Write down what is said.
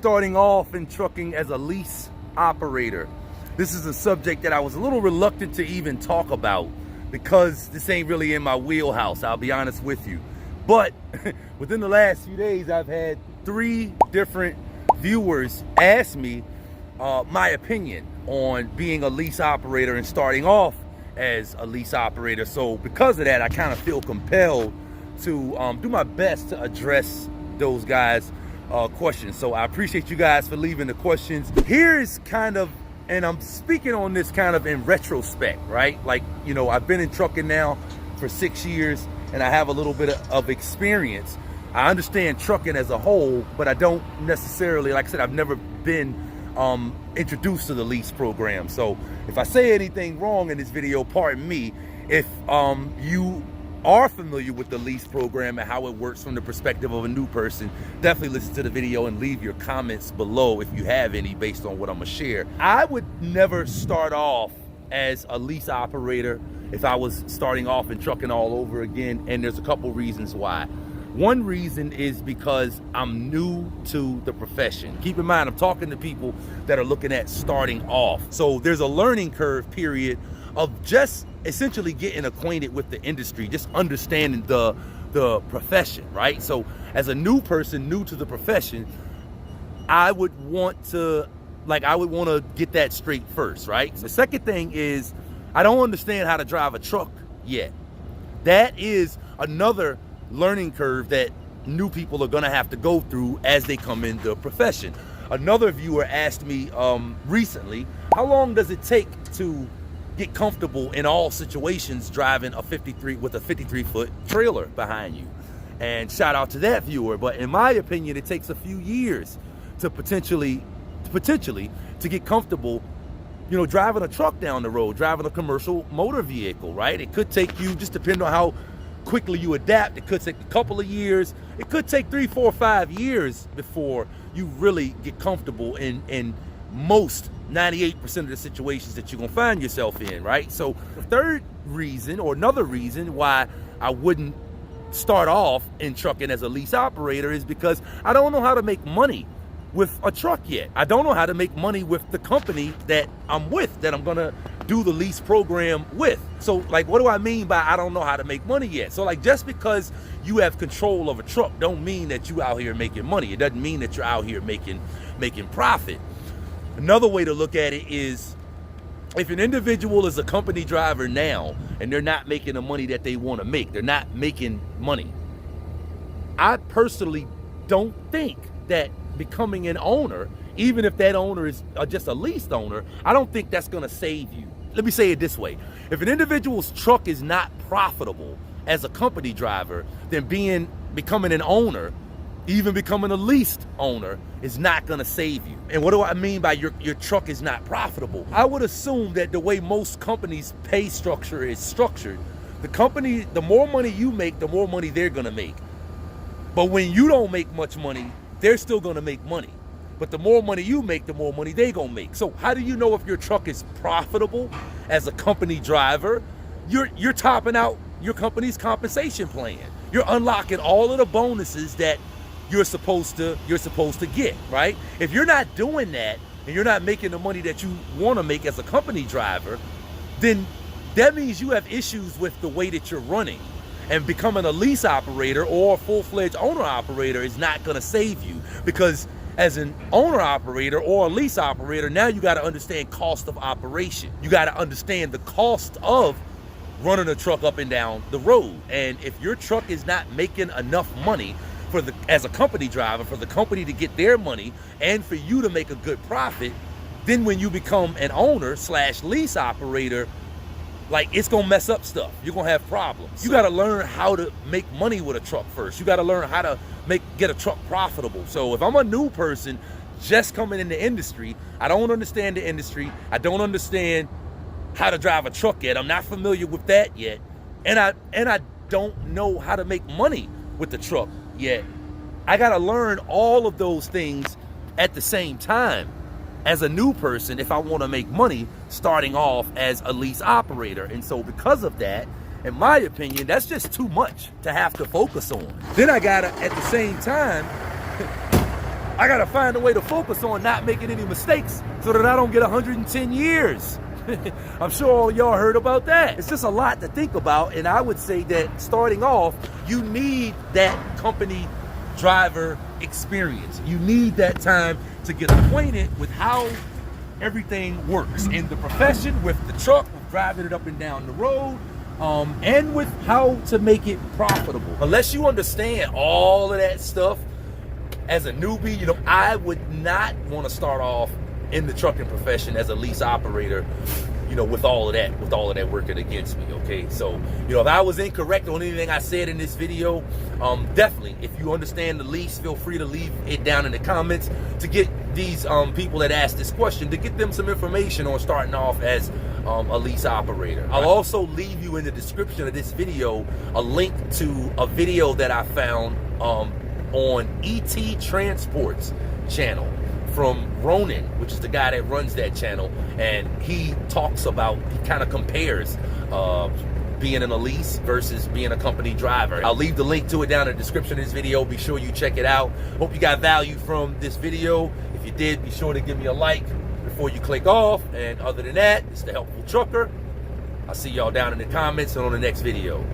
starting off in trucking as a lease operator. This is a subject that I was a little reluctant to even talk about because this ain't really in my wheelhouse, I'll be honest with you. But within the last few days, I've had 3 different viewers ask me my opinion on being a lease operator and starting off as a lease operator. So because of that, I kind of feel compelled to do my best to address those guys' questions. So I appreciate you guys for leaving the questions. Here's kind of, and I'm speaking on this kind of in retrospect, right? Like, you know, I've been in trucking now for 6 years and I have a little bit of experience. I understand trucking as a whole, but I don't necessarily, like I said, I've never been introduced to the lease program. So if I say anything wrong in this video, pardon me. If you are familiar with the lease program and how it works from the perspective of a new person, definitely listen to the video and leave your comments below if you have any based on what I'm gonna share. I would never start off as a lease operator if I was starting off in trucking all over again, and there's a couple reasons why. One reason is because I'm new to the profession. Keep in mind, I'm talking to people that are looking at starting off. So there's a learning curve period of just essentially getting acquainted with the industry, just understanding the profession, right? So as a new person, new to the profession, I would want to get that straight first, right? The second thing is I don't understand how to drive a truck yet. That is another learning curve that new people are gonna have to go through as they come in the profession. Another viewer asked me recently, how long does it take to get comfortable in all situations driving a 53-foot trailer behind you? And shout out to that viewer. But in my opinion, it takes a few years to potentially to get comfortable, you know, driving a truck down the road, driving a commercial motor vehicle, right? It could take you, just depending on how quickly you adapt, it could take a couple of years. It could take 3, 4, 5 years before you really get comfortable in most 98% of the situations that you're gonna find yourself in, right? So the third reason, or another reason why I wouldn't start off in trucking as a lease operator, is because I don't know how to make money with a truck yet. I don't know how to make money with the company that I'm with, that I'm gonna do the lease program with. So like, what do I mean by I don't know how to make money yet? So like, just because you have control of a truck don't mean that you out here making money. It doesn't mean that you're out here making profit. Another way to look at it is, if an individual is a company driver now and they're not making the money that they want to make, they're not making money, I personally don't think that becoming an owner, even if that owner is just a leased owner, I don't think that's going to save you. Let me say it this way. If an individual's truck is not profitable as a company driver, then becoming an owner, even becoming a leased owner, is not gonna save you. And what do I mean by your truck is not profitable? I would assume that the way most companies' pay structure is structured, the more money you make, the more money they're gonna make. But when you don't make much money, they're still gonna make money. But the more money you make, the more money they gonna make. So how do you know if your truck is profitable as a company driver? You're topping out your company's compensation plan. You're unlocking all of the bonuses that you're supposed to get, right? If you're not doing that and you're not making the money that you want to make as a company driver, then that means you have issues with the way that you're running. And becoming a lease operator or a full-fledged owner operator is not going to save you, because as an owner operator or a lease operator, now you got to understand cost of operation. You got to understand the cost of running a truck up and down the road. And if your truck is not making enough money as a company driver, for the company to get their money and for you to make a good profit, then when you become an owner / lease operator, like, it's gonna mess up stuff. You're gonna have problems. You gotta learn how to make money with a truck first. You gotta learn how to get a truck profitable. So if I'm a new person just coming in the industry, I don't understand the industry, I don't understand how to drive a truck yet, I'm not familiar with that yet, and I don't know how to make money with the truck yet. I gotta learn all of those things at the same time as a new person if I want to make money starting off as a lease operator. And so because of that, in my opinion, that's just too much to have to focus on. Then I gotta, at the same time, I gotta find a way to focus on not making any mistakes so that I don't get 110 years. I'm sure all y'all heard about that. It's just a lot to think about, and I would say that starting off, you need that company driver experience. You need that time to get acquainted with how everything works in the profession, with the truck, with driving it up and down the road, and with how to make it profitable. Unless you understand all of that stuff as a newbie, you know, I would not want to start off in the trucking profession as a lease operator, you know, with all of that working against me. Okay, so, you know, if I was incorrect on anything I said in this video, definitely, if you understand the lease, feel free to leave it down in the comments to get these people that asked this question, to get them some information on starting off as a lease operator. I'll also leave you in the description of this video a link to a video that I found on ET Transport's channel from Ronan, which is the guy that runs that channel, and he kind of compares being in a lease versus being a company driver. I'll leave the link to it down in the description of this video. Be sure you check it out. Hope you got value from this video. If you did, be sure to give me a like before you click off. And other than that, it's the Helpful Trucker. I'll see y'all down in the comments and on the next video.